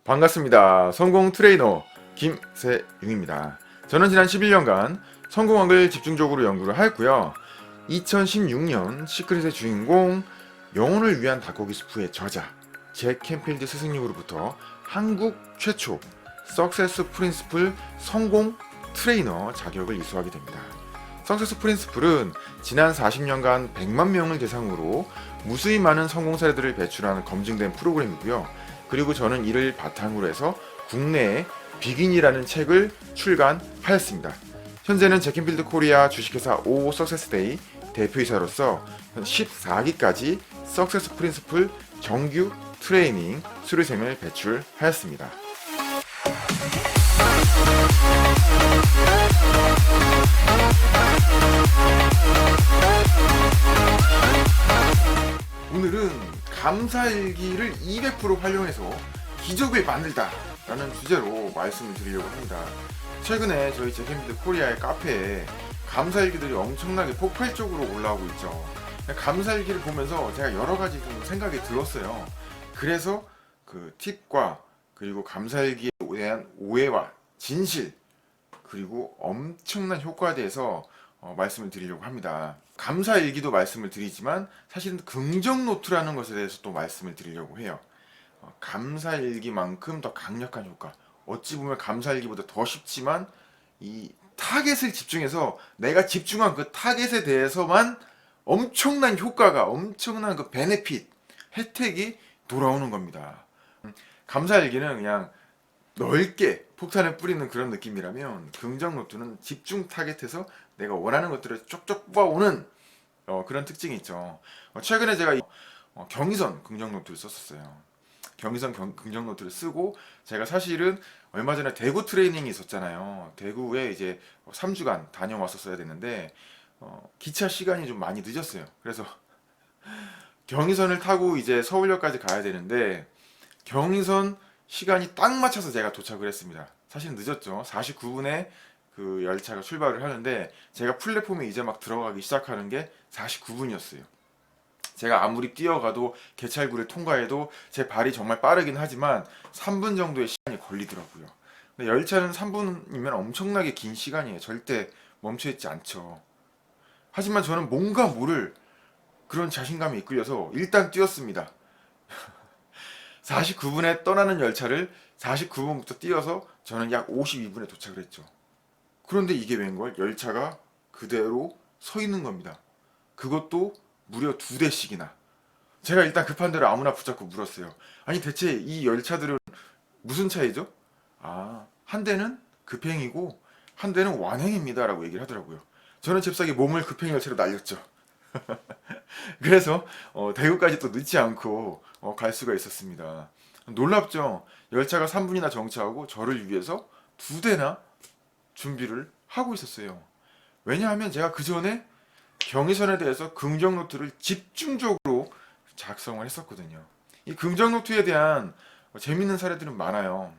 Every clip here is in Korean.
반갑습니다. 성공 트레이너 김세용입니다. 저는 지난 11년간 성공학을 집중적으로 연구를 하였고요. 2016년 시크릿의 주인공 영혼을 위한 닭고기 스프의 저자 잭 캔필드 스승님으로부터 한국 최초 석세스 프린스플 성공 트레이너 자격을 이수하게 됩니다. 석세스 프린스플은 지난 40년간 100만 명을 대상으로 무수히 많은 성공 사례들을 배출하는 검증된 프로그램이고요. 그리고 저는 이를 바탕으로 해서 국내에 비긴이라는 책을 출간하였습니다. 현재는 잭킨필드 코리아 주식회사 오 석세스데이 대표이사로서 14기까지 석세스 프린스플 정규 트레이닝 수료생을 배출하였습니다. 오늘은 감사일기를 200% 활용해서 기적을 만들다 라는 주제로 말씀을 드리려고 합니다. 최근에 저희 잭킨필드 코리아의 카페에 감사일기들이 엄청나게 폭발적으로 올라오고 있죠. 감사일기를 보면서 제가 여러 가지 좀 생각이 들었어요. 그래서 그 팁과 그리고 감사일기에 대한 오해와 진실 그리고 엄청난 효과에 대해서 말씀을 드리려고 합니다. 감사일기도 말씀을 드리지만 사실은 긍정노트라는 것에 대해서 또 말씀을 드리려고 해요. 감사일기만큼 더 강력한 효과, 어찌 보면 감사일기보다 더 쉽지만 이 타겟을 집중해서 내가 집중한 그 타겟에 대해서만 엄청난 효과가, 엄청난 그 베네핏, 혜택이 돌아오는 겁니다. 감사일기는 그냥 넓게 폭탄을 뿌리는 그런 느낌이라면 긍정노트는 집중 타겟해서 내가 원하는 것들을 쪽쪽 뽑아오는 그런 특징이 있죠. 최근에 제가 경의선 긍정노트를 썼었어요. 경의선 긍정노트를 쓰고 제가 사실은 얼마 전에 대구 트레이닝이 있었잖아요. 대구에 이제 3주간 다녀왔었어야 됐는데 기차 시간이 좀 많이 늦었어요. 그래서 경의선을 타고 이제 서울역까지 가야 되는데 경의선 시간이 딱 맞춰서 제가 도착을 했습니다. 사실 늦었죠. 49분에 그 열차가 출발을 하는데 제가 플랫폼에 이제 막 들어가기 시작하는 게 49분이었어요. 제가 아무리 뛰어가도 개찰구를 통과해도 제 발이 정말 빠르긴 하지만 3분 정도의 시간이 걸리더라고요. 근데 열차는 3분이면 엄청나게 긴 시간이에요. 절대 멈춰있지 않죠. 하지만 저는 뭔가 모를 그런 자신감이 이끌려서 일단 뛰었습니다. 49분에 떠나는 열차를 49분부터 뛰어서 저는 약 52분에 도착을 했죠. 그런데 이게 웬걸? 열차가 그대로 서 있는 겁니다. 그것도 무려 2대씩이나. 제가 일단 급한 대로 아무나 붙잡고 물었어요. 아니 대체 이 열차들은 무슨 차이죠? 아, 한 대는 급행이고 한 대는 완행입니다 라고 얘기를 하더라고요. 저는 잽싸게 몸을 급행 열차로 날렸죠. 그래서 대구까지 또 늦지 않고 갈 수가 있었습니다. 놀랍죠? 열차가 3분이나 정차하고 저를 위해서 2대나 준비를 하고 있었어요. 왜냐하면 제가 그 전에 경의선에 대해서 긍정노트를 집중적으로 작성을 했었거든요. 이 긍정노트에 대한 재밌는 사례들은 많아요.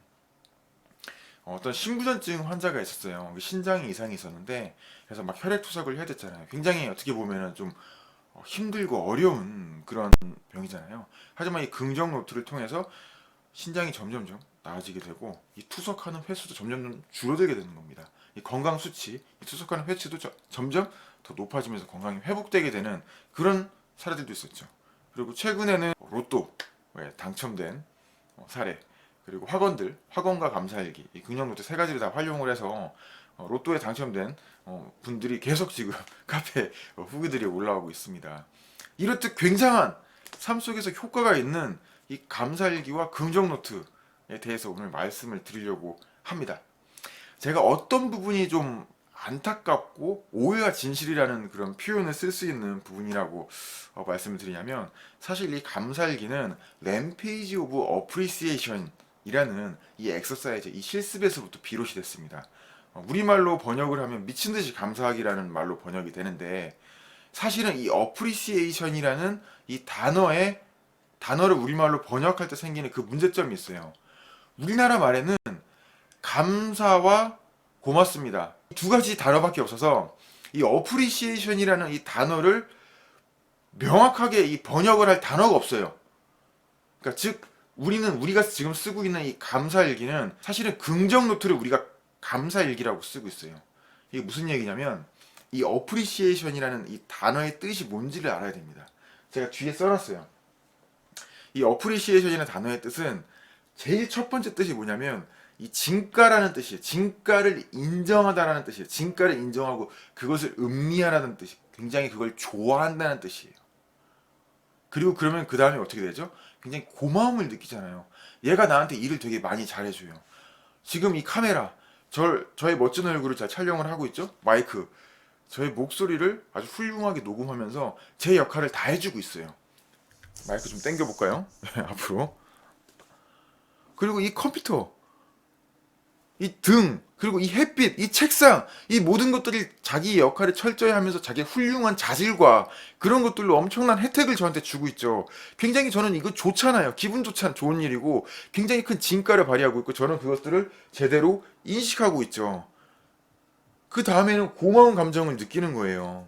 어떤 심부전증 환자가 있었어요. 신장에 이상이 있었는데 그래서 막 혈액투석을 해야 됐잖아요. 굉장히 어떻게 보면은 좀 힘들고 어려운 그런 병이잖아요. 하지만 이 긍정노트를 통해서 신장이 점점점 나아지게 되고 이 투석하는 횟수도 점점 줄어들게 되는 겁니다. 이 건강 수치, 이 투석하는 횟수도 점점 더 높아지면서 건강이 회복되게 되는 그런 사례들도 있었죠. 그리고 최근에는 로또에 당첨된 사례, 그리고 학원과 감사일기, 이 긍정노트 3가지를 다 활용을 해서 로또에 당첨된 분들이 계속 지금 카페 후기들이 올라오고 있습니다. 이렇듯 굉장한 삶 속에서 효과가 있는 이 감사일기와 긍정노트에 대해서 오늘 말씀을 드리려고 합니다. 제가 어떤 부분이 좀 안타깝고 오해와 진실이라는 그런 표현을 쓸 수 있는 부분이라고 말씀을 드리냐면 사실 이 감사일기는 램페이지 오브 어프리시에이션 이라는 이 엑서사이즈, 이 실습에서부터 비롯이 됐습니다. 우리말로 번역을 하면 미친듯이 감사하기라는 말로 번역이 되는데 사실은 이 어프리시에이션이라는 이 단어를 우리말로 번역할 때 생기는 그 문제점이 있어요. 우리나라 말에는 감사와 고맙습니다. 이 2가지 단어밖에 없어서 이 어프리시에이션이라는 이 단어를 명확하게 이 번역을 할 단어가 없어요. 그러니까 즉 우리가 지금 쓰고 있는 이 감사일기는 사실은 긍정 노트를 우리가 감사일기라고 쓰고 있어요. 이게 무슨 얘기냐면 이 어프리시에이션이라는 이 단어의 뜻이 뭔지를 알아야 됩니다. 제가 뒤에 써놨어요. 이 어프리시에이션이라는 단어의 뜻은 제일 첫 번째 뜻이 뭐냐면 이 진가라는 뜻이에요. 진가를 인정하다라는 뜻이에요. 진가를 인정하고 그것을 음미하라는 뜻이, 굉장히 그걸 좋아한다는 뜻이에요. 그리고 그러면 그 다음에 어떻게 되죠? 굉장히 고마움을 느끼잖아요. 얘가 나한테 일을 되게 많이 잘해줘요. 지금 이 카메라, 저의 멋진 얼굴을 잘 촬영을 하고 있죠? 마이크, 저의 목소리를 아주 훌륭하게 녹음하면서 제 역할을 다 해주고 있어요. 마이크 좀 당겨볼까요? 앞으로. 그리고 이 컴퓨터, 이 등, 그리고 이 햇빛, 이 책상, 이 모든 것들이 자기 역할을 철저히 하면서 자기의 훌륭한 자질과 그런 것들로 엄청난 혜택을 저한테 주고 있죠. 굉장히 저는 이거 좋잖아요. 기분 좋은 일이고 굉장히 큰 진가를 발휘하고 있고 저는 그것들을 제대로 인식하고 있죠. 그 다음에는 고마운 감정을 느끼는 거예요.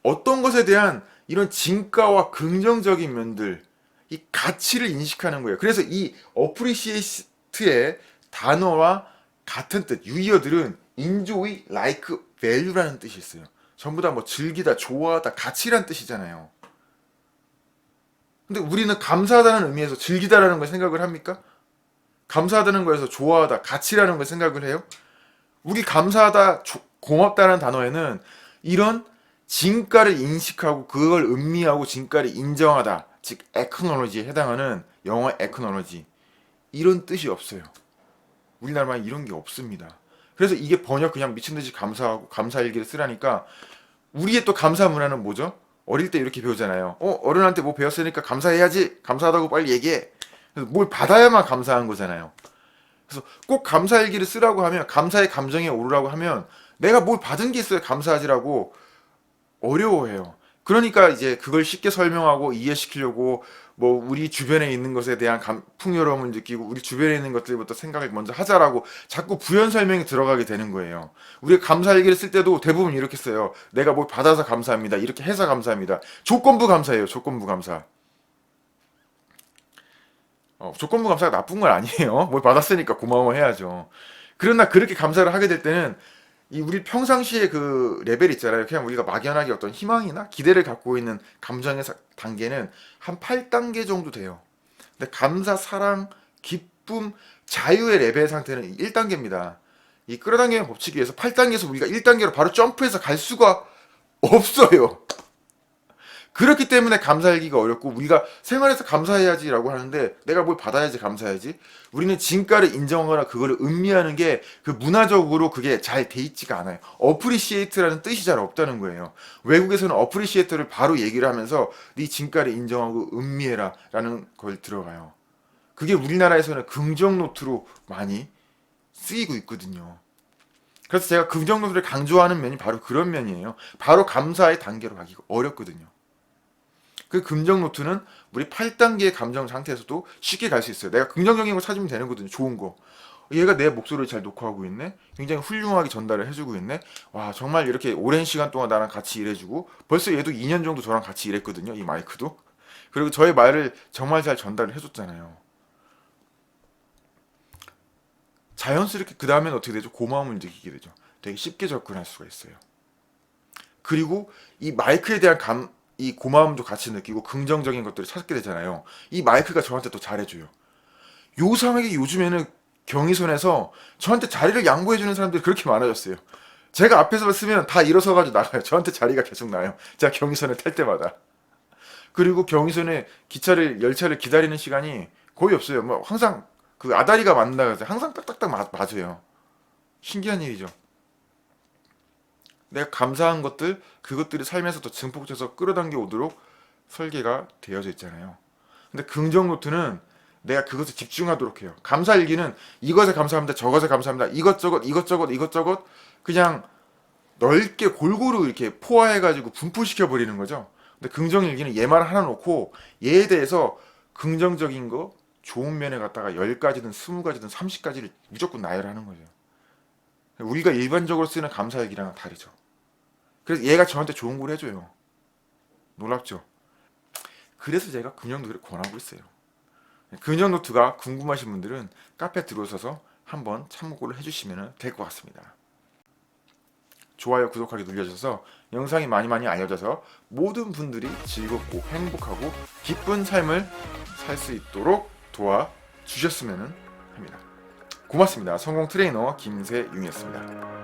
어떤 것에 대한 이런 진가와 긍정적인 면들, 이 가치를 인식하는 거예요. 그래서 이 appreciate의 단어와 같은 뜻, 유의어들은 enjoy, like, value라는 뜻이 있어요. 전부 다 뭐 즐기다, 좋아하다, 가치란 뜻이잖아요. 근데 우리는 감사하다는 의미에서 즐기다라는 걸 생각을 합니까? 감사하다는 거에서 좋아하다, 가치라는 걸 생각을 해요? 우리 감사하다, 고맙다는 단어에는 이런 진가를 인식하고 그걸 음미하고 진가를 인정하다, 즉 acknowledge에 해당하는 영어 acknowledge, 이런 뜻이 없어요. 우리나라만 이런 게 없습니다. 그래서 이게 번역 그냥 미친 듯이 감사하고 감사일기를 쓰라니까 우리의 또 감사 문화는 뭐죠? 어릴 때 이렇게 배우잖아요. 어른한테 뭐 배웠으니까 감사해야지. 감사하다고 빨리 얘기해. 그래서 뭘 받아야만 감사한 거잖아요. 그래서 꼭 감사일기를 쓰라고 하면, 감사의 감정에 오르라고 하면 내가 뭘 받은 게 있어야 감사하지라고 어려워해요. 그러니까 이제 그걸 쉽게 설명하고 이해시키려고 뭐 우리 주변에 있는 것에 대한 풍요로움을 느끼고 우리 주변에 있는 것들부터 생각을 먼저 하자라고 자꾸 부연 설명이 들어가게 되는 거예요. 우리가 감사일기를 쓸 때도 대부분 이렇게 써요. 내가 뭘 받아서 감사합니다. 이렇게 해서 감사합니다. 조건부 감사예요. 조건부 감사. 조건부 감사가 나쁜 건 아니에요. 뭘 받았으니까 고마워해야죠. 그러나 그렇게 감사를 하게 될 때는 이 우리 평상시에 그 레벨 있잖아요. 그냥 우리가 막연하게 어떤 희망이나 기대를 갖고 있는 감정의 단계는 한 8단계 정도 돼요. 근데 감사, 사랑, 기쁨, 자유의 레벨 상태는 1단계입니다. 이 끌어당기는 법칙에 의해서 8단계에서 우리가 1단계로 바로 점프해서 갈 수가 없어요. 그렇기 때문에 감사일기가 어렵고 우리가 생활에서 감사해야지라고 하는데 내가 뭘 받아야지 감사해야지. 우리는 진가를 인정하거나 그거를 음미하는 게 그 문화적으로 그게 잘 돼 있지가 않아요. 어프리시에이트라는 뜻이 잘 없다는 거예요. 외국에서는 어프리시에이트를 바로 얘기를 하면서 네 진가를 인정하고 음미해라라는 걸 들어가요. 그게 우리나라에서는 긍정 노트로 많이 쓰이고 있거든요. 그래서 제가 긍정 노트를 강조하는 면이 바로 그런 면이에요. 바로 감사의 단계로 가기가 어렵거든요. 그 긍정 노트는 우리 8단계의 감정 상태에서도 쉽게 갈 수 있어요. 내가 긍정적인 거 찾으면 되는 거거든요. 좋은 거. 얘가 내 목소리를 잘 녹화하고 있네. 굉장히 훌륭하게 전달을 해주고 있네. 와, 정말 이렇게 오랜 시간 동안 나랑 같이 일해주고 벌써 얘도 2년 정도 저랑 같이 일했거든요. 이 마이크도. 그리고 저의 말을 정말 잘 전달을 해줬잖아요. 자연스럽게 그 다음엔 어떻게 되죠? 고마움을 느끼게 되죠. 되게 쉽게 접근할 수가 있어요. 그리고 이 마이크에 대한 이 고마움도 같이 느끼고 긍정적인 것들을 찾게 되잖아요. 이 마이크가 저한테 또 잘해줘요. 요상하게 요즘에는 경의선에서 저한테 자리를 양보해주는 사람들이 그렇게 많아졌어요. 제가 앞에서 쓰면 다 일어서가지고 나가요. 저한테 자리가 계속 나요. 제가 경의선을 탈 때마다. 그리고 경의선에 열차를 기다리는 시간이 거의 없어요. 뭐 항상 그 아다리가 맞는다 그래서 항상 딱딱딱 맞아요. 신기한 일이죠. 내가 감사한 것들, 그것들이 삶에서 더 증폭돼서 끌어당겨 오도록 설계가 되어져 있잖아요. 근데 긍정 노트는 내가 그것에 집중하도록 해요. 감사일기는 이것에 감사합니다, 저것에 감사합니다, 이것저것 그냥 넓게 골고루 이렇게 포화해가지고 분포시켜 버리는 거죠. 근데 긍정일기는 얘만 하나 놓고 얘에 대해서 긍정적인 거, 좋은 면에 갖다가 10가지든 20가지든 30가지를 무조건 나열하는 거죠. 우리가 일반적으로 쓰는 감사일기랑은 다르죠. 그래서 얘가 저한테 좋은 걸 해줘요. 놀랍죠? 그래서 제가 근형노트를 권하고 있어요. 근형노트가 궁금하신 분들은 카페 들어오셔서 한번 참고를 해주시면 될 것 같습니다. 좋아요, 구독하기 눌러주셔서 영상이 많이 알려져서 모든 분들이 즐겁고 행복하고 기쁜 삶을 살 수 있도록 도와주셨으면 합니다. 고맙습니다. 성공 트레이너 김세윤이었습니다.